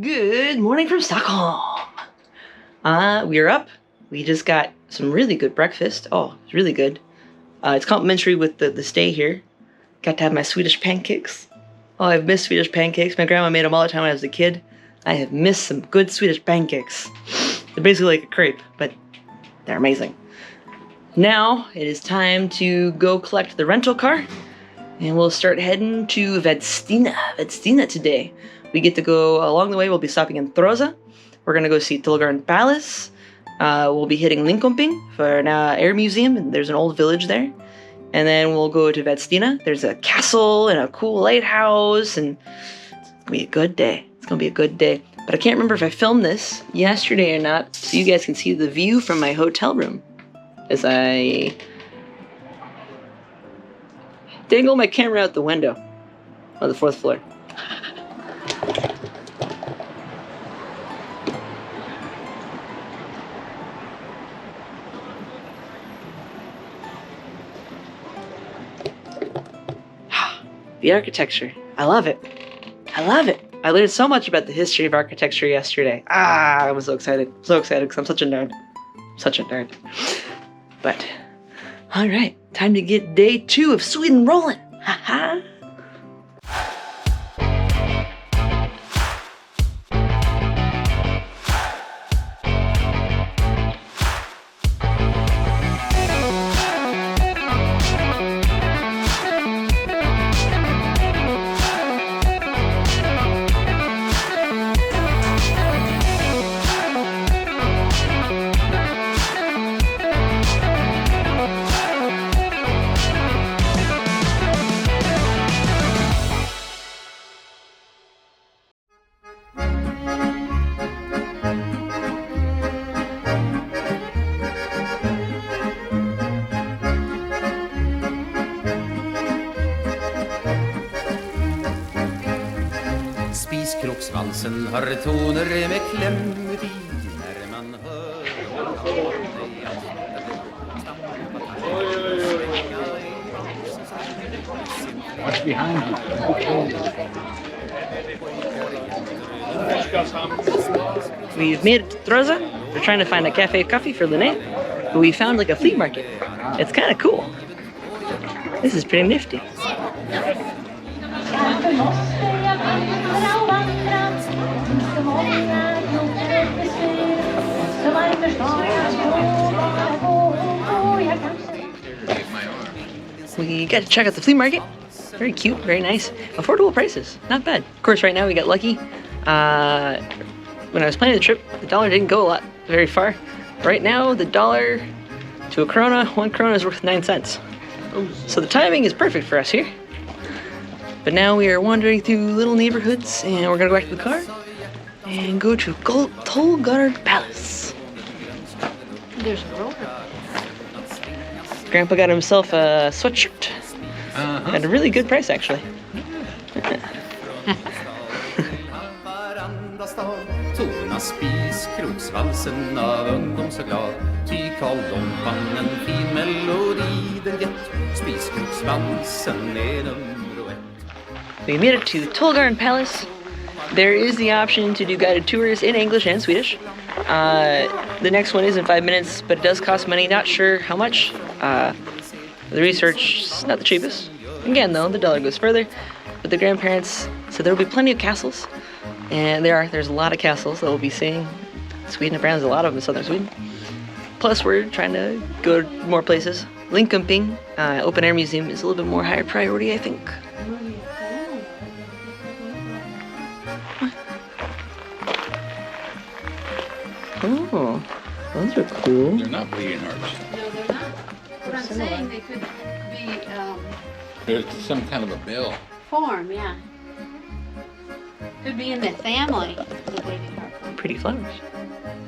Good morning from Stockholm. We're up. We just got some really good breakfast. Oh, it's really good. It's complimentary with the stay here. Got to have my Swedish pancakes. Oh, I've missed Swedish pancakes. My grandma made them all the time when I was a kid. I have missed some good Swedish pancakes. They're basically like a crepe, but they're amazing. Now it is time to go collect the rental car, and we'll start heading to Vadstena today. We get to go along the way. We'll be stopping in Trosa. We're gonna go see Tullgarn Palace. We'll be hitting Linköping for an air museum, and there's an old village there. And then we'll go to Vadstena. There's a castle and a cool lighthouse, and it's gonna be a good day. It's gonna be a good day. But I can't remember if I filmed this yesterday or not, so you guys can see the view from my hotel room as I dangle my camera out the window on the 4th floor. The architecture. I love it. I love it. I learned so much about the history of architecture yesterday. I was so excited. So excited because I'm such a nerd. Such a nerd. But, alright. Time to get day 2 of Sweden rolling. Haha. Svansen har toner med klämmelodi när man hör. What's behind you? We've made it to Trosa. We're trying to find a cafe coffee for Lynette, but we found like a flea market. It's kind of cool. This is pretty nifty. We got to check out the flea market. Very cute, very nice. Affordable prices, not bad. Of course, right now we got lucky. When I was planning the trip, the dollar didn't go very far. Right now, the dollar to a krona, 1 krona is worth 9 cents. So the timing is perfect for us here. But now we are wandering through little neighborhoods, and we're gonna go back to the car and go to Troggard Palace. There's a roller. Grandpa got himself a sweatshirt at a really good price, actually. Tona spiskroksvalsen av ungdom så glad. Ty Karl Lompan en fin melodi den gett. Spiskroksvalsen är nummer 1. We made it to Tullgarn Palace. There is the option to do guided tours in English and Swedish. The next one is in 5 minutes, but it does cost money. Not sure how much. The research is not the cheapest. Again, though, the dollar goes further. But the grandparents said there will be plenty of castles. And there's a lot of castles that we'll be seeing. Sweden, apparently there's a lot of them in southern Sweden. Plus, we're trying to go to more places. Linköping, open air museum, is a little bit more higher priority, I think. Oh, those are cool. They're not bleeding hearts. No, they're not. But I'm saying they could be There's some kind of a bell. form, yeah. Could be in the family. Pretty flowers.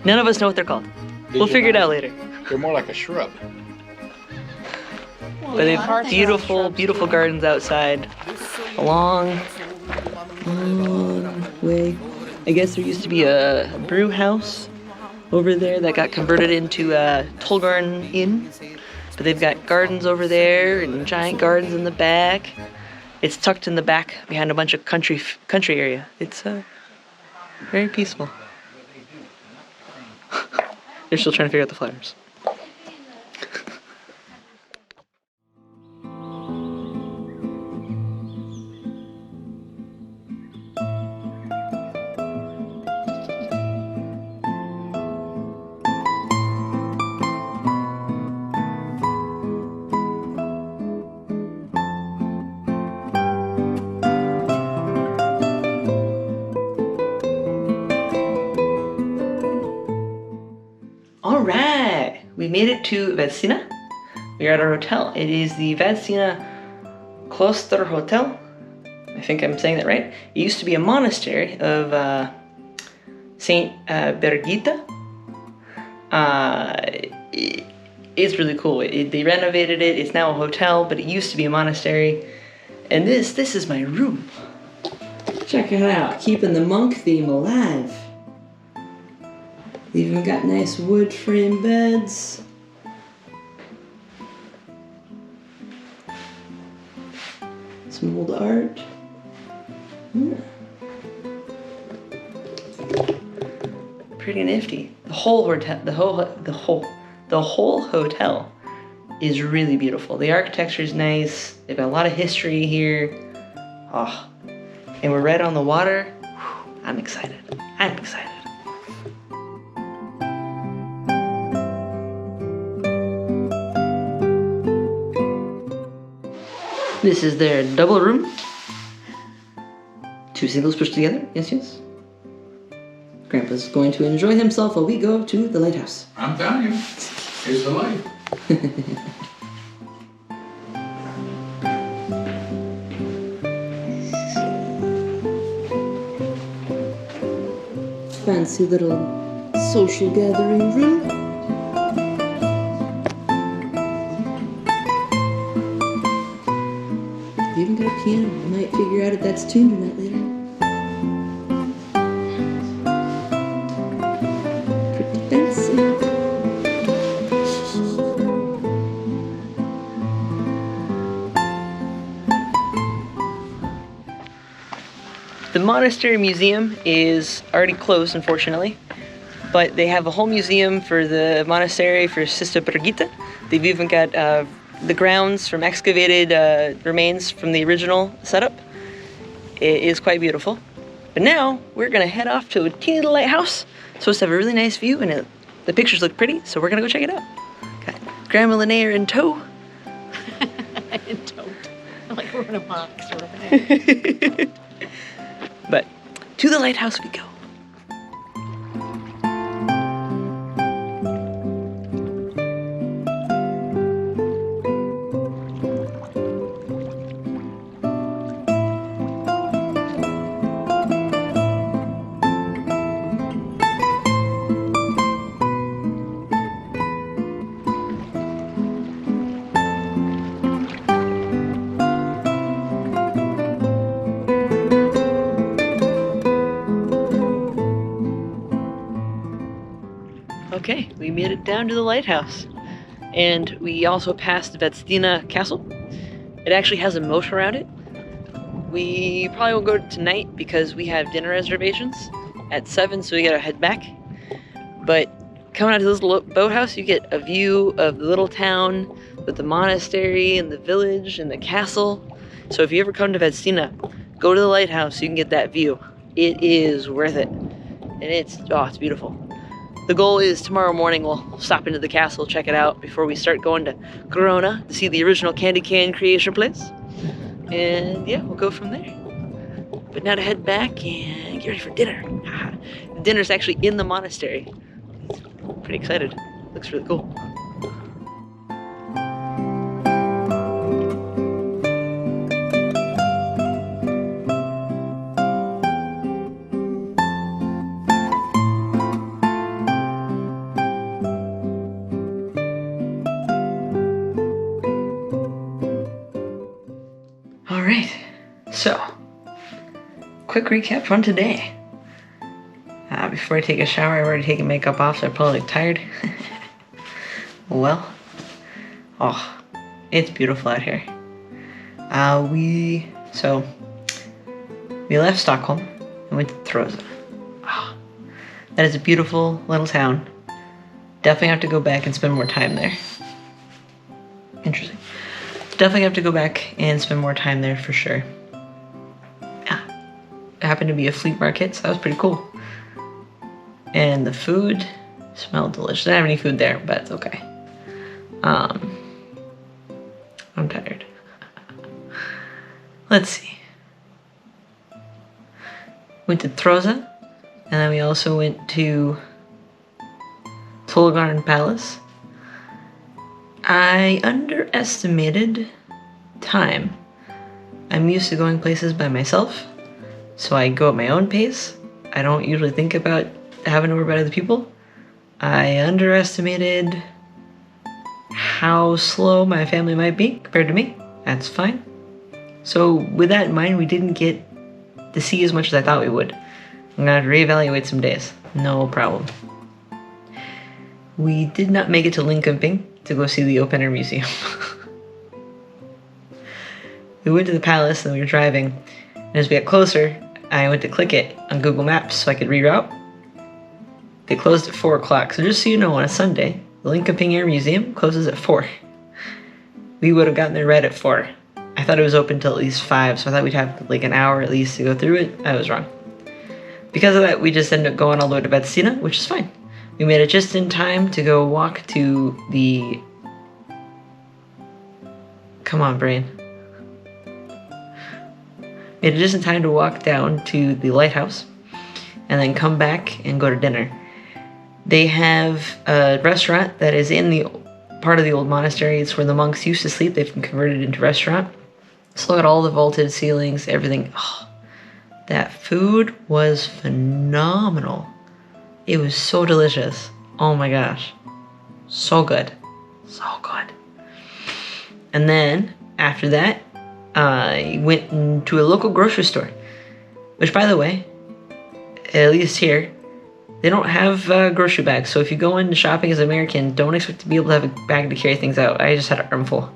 None of us know what they're called. We'll figure it out later. They're more like a shrub. But they have beautiful, beautiful gardens outside. A long way. I guess there used to be a brew house over there that got converted into a Tullgarn Inn. But they've got gardens over there and giant gardens in the back. It's tucked in the back behind a bunch of country area. It's very Very peaceful. They're still trying to figure out the flowers. Alright, we made it to Vadstena. We are at our hotel. It is the Vadstena Klosterhotel. I think I'm saying that right. It used to be a monastery of Saint Birgitta. It's really cool. They renovated it. It's now a hotel, but it used to be a monastery. And this is my room. Check it out, keeping the monk theme alive. They even got nice wood frame beds. Some old art. Pretty nifty. The whole hotel is really beautiful. The architecture is nice. They've got a lot of history here. Oh, and we're right on the water. Whew, I'm excited. I'm excited. This is their double room. 2 singles pushed together. Yes, yes. Grandpa's going to enjoy himself while we go to the lighthouse. I'm telling you, here's the light. Fancy little social gathering room. They even got a piano. I might figure out if that's tuned or not later. Pretty fancy. The monastery museum is already closed, unfortunately, but they have a whole museum for the monastery for Sister Birgitta. They've even got the grounds from excavated remains from the original setup. It is quite beautiful. But now we're gonna head off to a teeny little lighthouse. It's supposed to have a really nice view, and the pictures look pretty, so we're gonna go check it out. Got Grandma Linnea in tow. In tow. Like we're in a box sort of thing. But to the lighthouse we go. Okay, we made it down to the lighthouse. And we also passed Vadstena Castle. It actually has a moat around it. We probably won't go tonight because we have dinner reservations at 7, so we gotta head back. But coming out to this little boathouse, you get a view of the little town with the monastery and the village and the castle. So if you ever come to Vadstena, go to the lighthouse so you can get that view. It is worth it. And it's beautiful. The goal is tomorrow morning we'll stop into the castle, check it out before we start going to Corona to see the original candy cane creation place. And yeah, we'll go from there. But now to head back and get ready for dinner. The dinner's actually in the monastery. Pretty excited. Looks really cool. Alright, so, quick recap from today. Before I take a shower, I've already taken makeup off, so I probably look tired. Well, it's beautiful out here. We left Stockholm and went to Trosa. That is a beautiful little town. Definitely have to go back and spend more time there. Interesting. Definitely have to go back and spend more time there for sure. Yeah. It happened to be a flea market, so that was pretty cool. And the food smelled delicious. I didn't have any food there, but it's okay. I'm tired. Let's see. Went to Trosa, and then we also went to Tullgarn Palace. I underestimated time. I'm used to going places by myself, so I go at my own pace. I don't usually think about having to worry about other people. I underestimated how slow my family might be compared to me. That's fine. So with that in mind, we didn't get to see as much as I thought we would. I'm gonna have to reevaluate some days. No problem. We did not make it to Linköping to go see the open air museum. We went to the palace and we were driving, and as we got closer, I went to click it on Google Maps so I could reroute. They closed at 4 o'clock, so just so you know, on a Sunday, the Linköping Air Museum closes at 4. We would have gotten there right at 4. I thought it was open till at least 5, so I thought we'd have like an hour at least to go through it. I was wrong. Because of that, we just ended up going all the way to Vadstena, which is fine. We made it just in time to go walk to the... Come on, brain. Made it just in time to walk down to the lighthouse and then come back and go to dinner. They have a restaurant that is in the part of the old monastery. It's where the monks used to sleep. They've been converted into a restaurant. So look at all the vaulted ceilings, everything. Oh, that food was phenomenal. It was so delicious. Oh my gosh. So good. So good. And then after that, I went into a local grocery store, which, by the way, at least here, they don't have grocery bags. So if you go in shopping as an American, don't expect to be able to have a bag to carry things out. I just had an armful.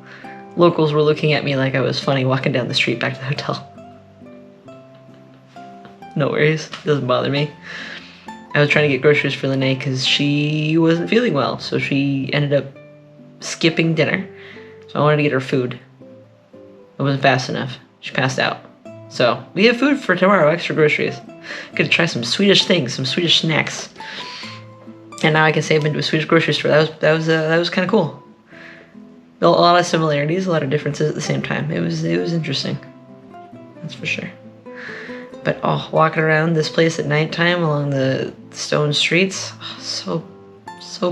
Locals were looking at me like I was funny walking down the street back to the hotel. No worries, doesn't bother me. I was trying to get groceries for Lene because she wasn't feeling well, so she ended up skipping dinner. So I wanted to get her food. It wasn't fast enough. She passed out. So we have food for tomorrow, extra groceries. Gonna try some Swedish things, some Swedish snacks. And now I can say I've been to a Swedish grocery store. That was kind of cool. A lot of similarities, a lot of differences at the same time. It was interesting. That's for sure. But walking around this place at nighttime along the stone streets, so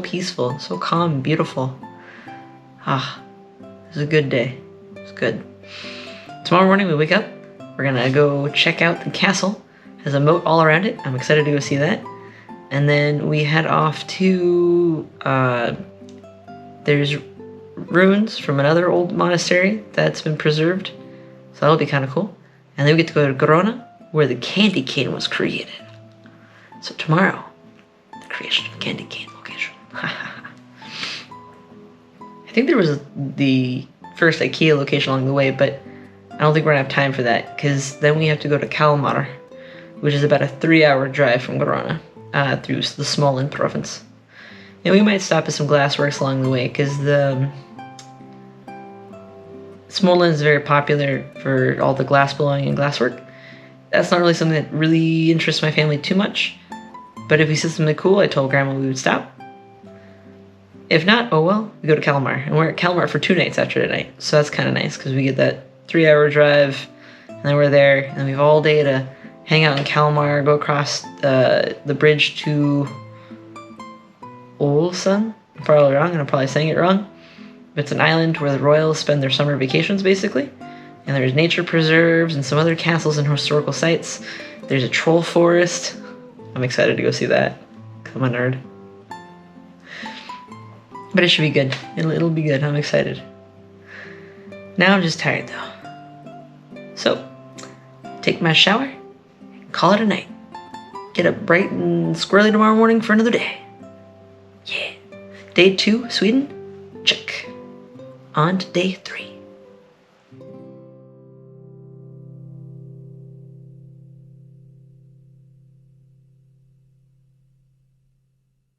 peaceful, so calm and beautiful. It was a good day. It was good. Tomorrow morning we wake up. We're gonna go check out the castle. It has a moat all around it. I'm excited to go see that. And then we head off to, there's ruins from another old monastery that's been preserved. So that'll be kind of cool. And then we get to go to Grona, where the candy cane was created. So tomorrow, the creation of candy cane location. I think there was the first IKEA location along the way, but I don't think we're gonna have time for that, because then we have to go to Kalmar, which is about a 3-hour drive from Grona, through the Småland province. And we might stop at some glassworks along the way, because the Småland is very popular for all the glass blowing and glasswork. That's not really something that really interests my family too much, but if we see something cool, I told Grandma we would stop. If not, oh well, we go to Kalmar, and we're at Kalmar for 2 nights after tonight, so that's kind of nice, because we get that 3-hour drive, and then we're there, and we have all day to hang out in Kalmar, go across the bridge to Olsen. I'm probably wrong, and I'm probably saying it wrong. But it's an island where the royals spend their summer vacations, basically. And there's nature preserves and some other castles and historical sites. There's a troll forest. I'm excited to go see that. I'm a nerd. But it should be good. It'll be good. I'm excited. Now I'm just tired, though. So, take my shower, call it a night. Get up bright and squirrely tomorrow morning for another day. Yeah. Day 2, Sweden, check. On to day 3.